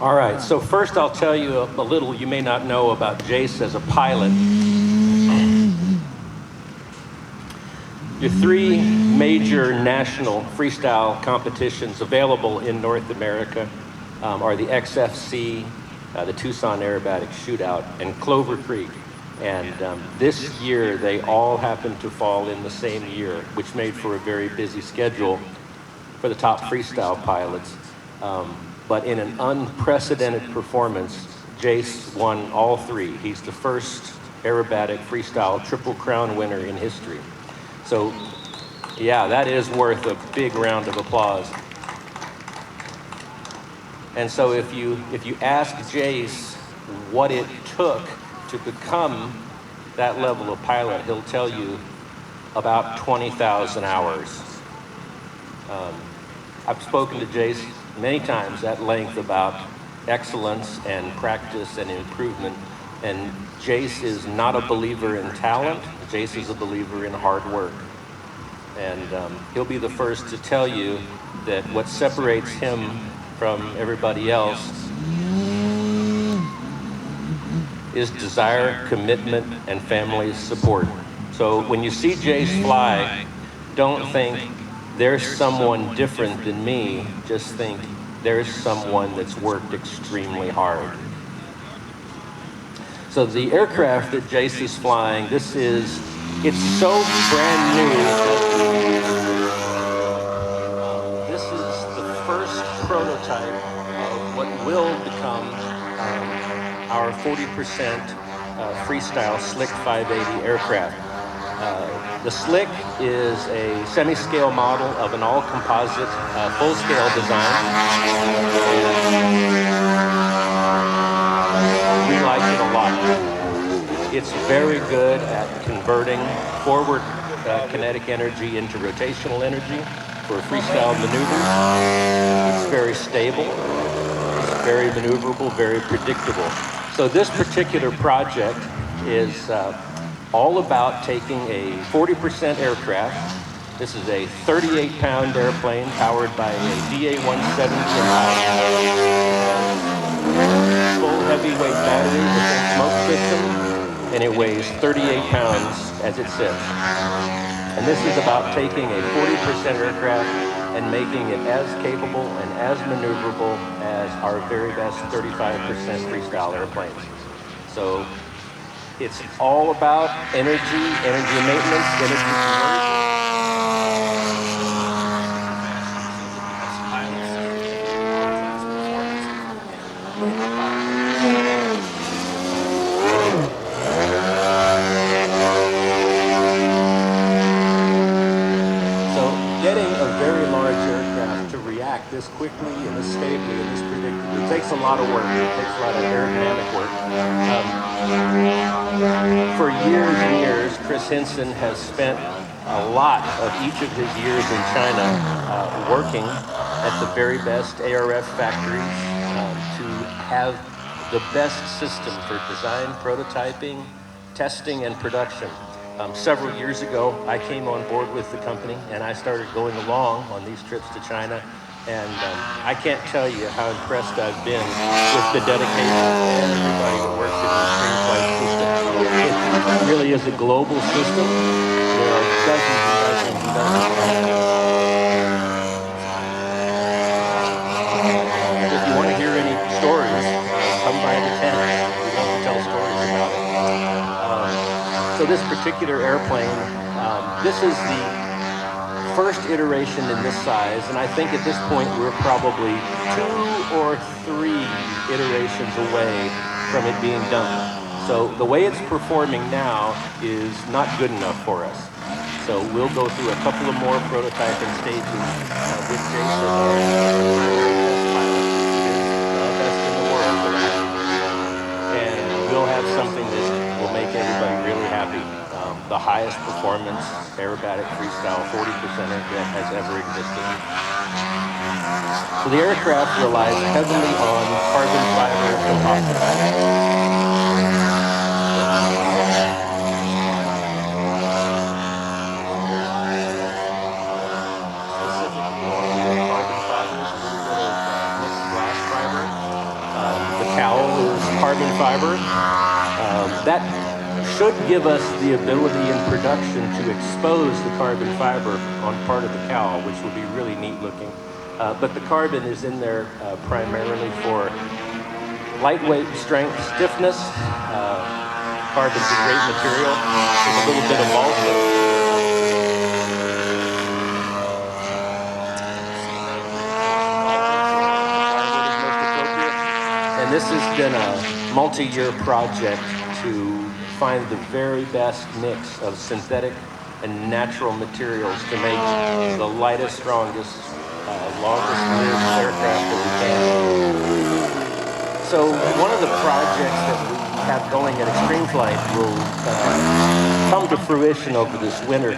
All right, so first I'll tell you a little you may not know about Jase as a pilot. Your three major national freestyle competitions available in North America are the XFC, the Tucson Aerobatic Shootout, and Clover Creek. And this year, they all happened to fall in the same year, which made for a very busy schedule for the top freestyle pilots. But in an unprecedented performance, Jase won all three. He's the first aerobatic freestyle Triple Crown winner in history. So, yeah, that is worth a big round of applause. And so if you ask Jase what it took to become that level of pilot, he'll tell you about 20,000 hours. I've spoken to Jase many times at length about excellence and practice and improvement. And Jase is not a believer in talent. Jase is a believer in hard work. And he'll be the first to tell you that what separates him from everybody else is desire, commitment, and family support. So when you see Jase fly, don't think there's someone different than me. Just think there's someone that's worked extremely hard. So the aircraft that Jase is flying, it's so brand new. This is the first prototype of what will become our 40% freestyle Slick 580 aircraft. The Slick is a semi-scale model of an all-composite, full-scale design. We like it a lot. It's very good at converting forward kinetic energy into rotational energy for freestyle maneuvers. It's very stable, it's very maneuverable, very predictable. So this particular project is all about taking a 40% aircraft. This is a 38-pound airplane powered by a DA-170 full heavyweight battery with a smoke system, and it weighs 38 pounds as it sits. And this is about taking a 40% aircraft and making it as capable and as maneuverable as our very best 35% freestyle airplanes. So it's all about energy maintenance, energy conversion. So getting a very large aircraft to react this quickly and this stably and this predictably takes a lot of work. It takes a lot of aerodynamic work. For years and years, Chris Hinson has spent a lot of each of his years in China working at the very best ARF factories to have the best system for design, prototyping, testing, and production. Several years ago, I came on board with the company and I started going along on these trips to China. And I can't tell you how impressed I've been with the dedication of everybody that works in the stream flight system. It really is a global system. There are dozens and dozens and dozens. If you want to hear any stories, come by the tent. We'd love to tell stories about it. So this particular airplane, this is the first iteration in this size, and I think at this point we're probably 2 or 3 iterations away from it being done. So the way it's performing now is not good enough for us. So we'll go through a couple of more prototyping stages with Jase as our best in the world for that. And we'll have something that will make everybody really happy. The highest performance aerobatic freestyle 40% that has ever existed. So the aircraft relies heavily on carbon fiber composites. Specifically, carbon fibers, a little bit of mixed glass fiber. carbon fiber. That should give us the ability in production to expose the carbon fiber on part of the cowl, which will be really neat looking. But the carbon is in there primarily for lightweight, strength, stiffness. Carbon's a great material with a little bit of balsa. And this has been a multi-year project to find the very best mix of synthetic and natural materials to make the lightest, strongest, longest lived aircraft that we can. So one of the projects that we have going at Extreme Flight will come to fruition over this winter.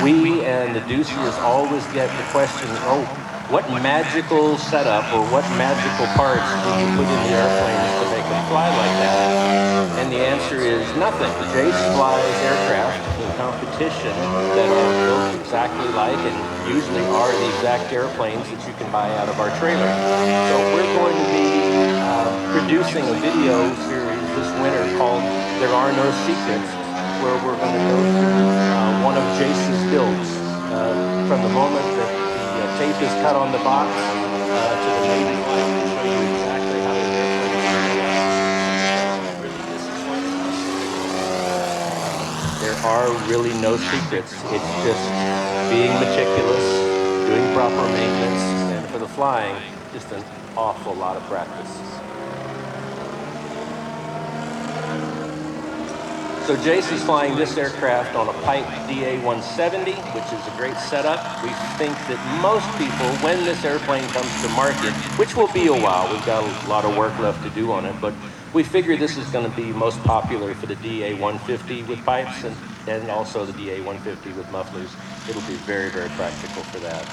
We and the Dussias always get the question, oh, what magical setup or what magical parts do you put in the airplanes to make them fly like that? And the answer is nothing. Jase flies aircraft in competition that are built exactly like and usually are the exact airplanes that you can buy out of our trailer. So we're going to be producing a video series this winter called There Are No Secrets, where we're going to go through one of Jase's builds from the moment that the tape is cut on the box to the maiden flight to show you exactly how the airplane is. There are really no secrets. It's just being meticulous, doing proper maintenance, and for the flying, just an awful lot of practice. So Jase is flying this aircraft on a Pipe DA-170, which is a great setup. We think that most people, when this airplane comes to market, which will be a while, we've got a lot of work left to do on it, but we figure this is going to be most popular for the DA-150 with pipes and also the DA-150 with mufflers. It'll be very, very practical for that.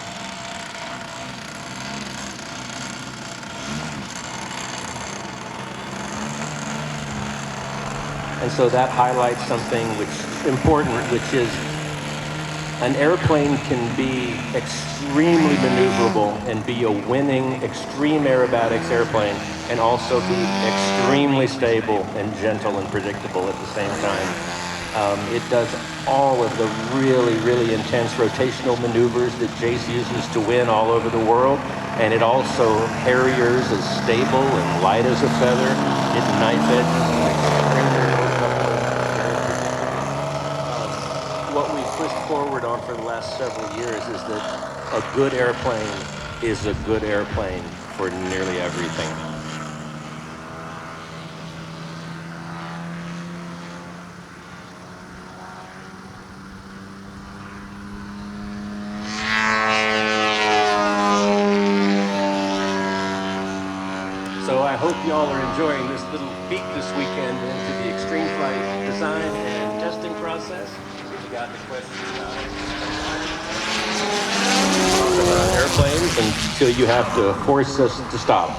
And so that highlights something which is important, which is an airplane can be extremely maneuverable and be a winning extreme aerobatics airplane and also be extremely stable and gentle and predictable at the same time. It does all of the really, really intense rotational maneuvers that Jase uses to win all over the world. And it also Harriers as stable and light as a feather. It knife edges. What we've pushed forward on for the last several years is that a good airplane is a good airplane for nearly everything. So I hope y'all are enjoying this little peek this weekend into the Extreme Flight design and testing process. If you got any questions about airplanes until you have to force us to stop.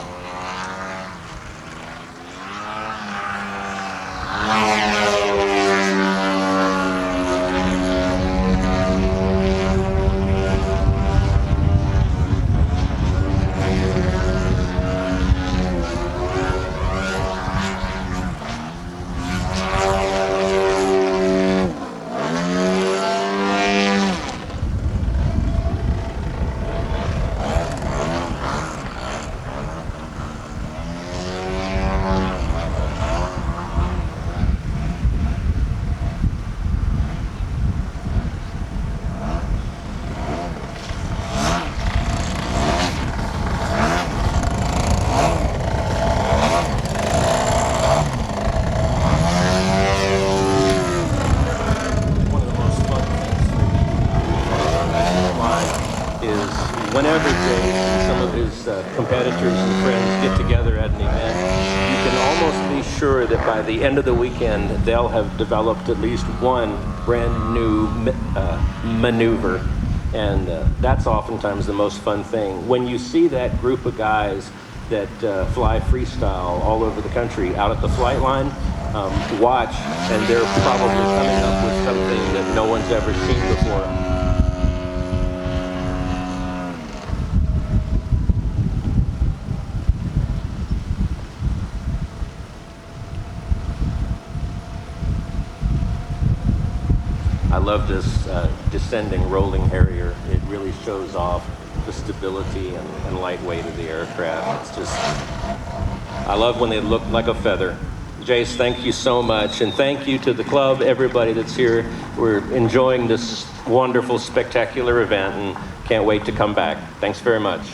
Whenever Jase and some of his competitors and friends get together at an event, you can almost be sure that by the end of the weekend, they'll have developed at least one brand new maneuver. And that's oftentimes the most fun thing. When you see that group of guys that fly freestyle all over the country out at the flight line, watch, and they're probably coming up with something that no one's ever seen before. I love this descending rolling Harrier. It really shows off the stability and lightweight of the aircraft. It's just, I love when they look like a feather. Jase, thank you so much, and thank you to the club, everybody that's here. We're enjoying this wonderful, spectacular event, and can't wait to come back. Thanks very much.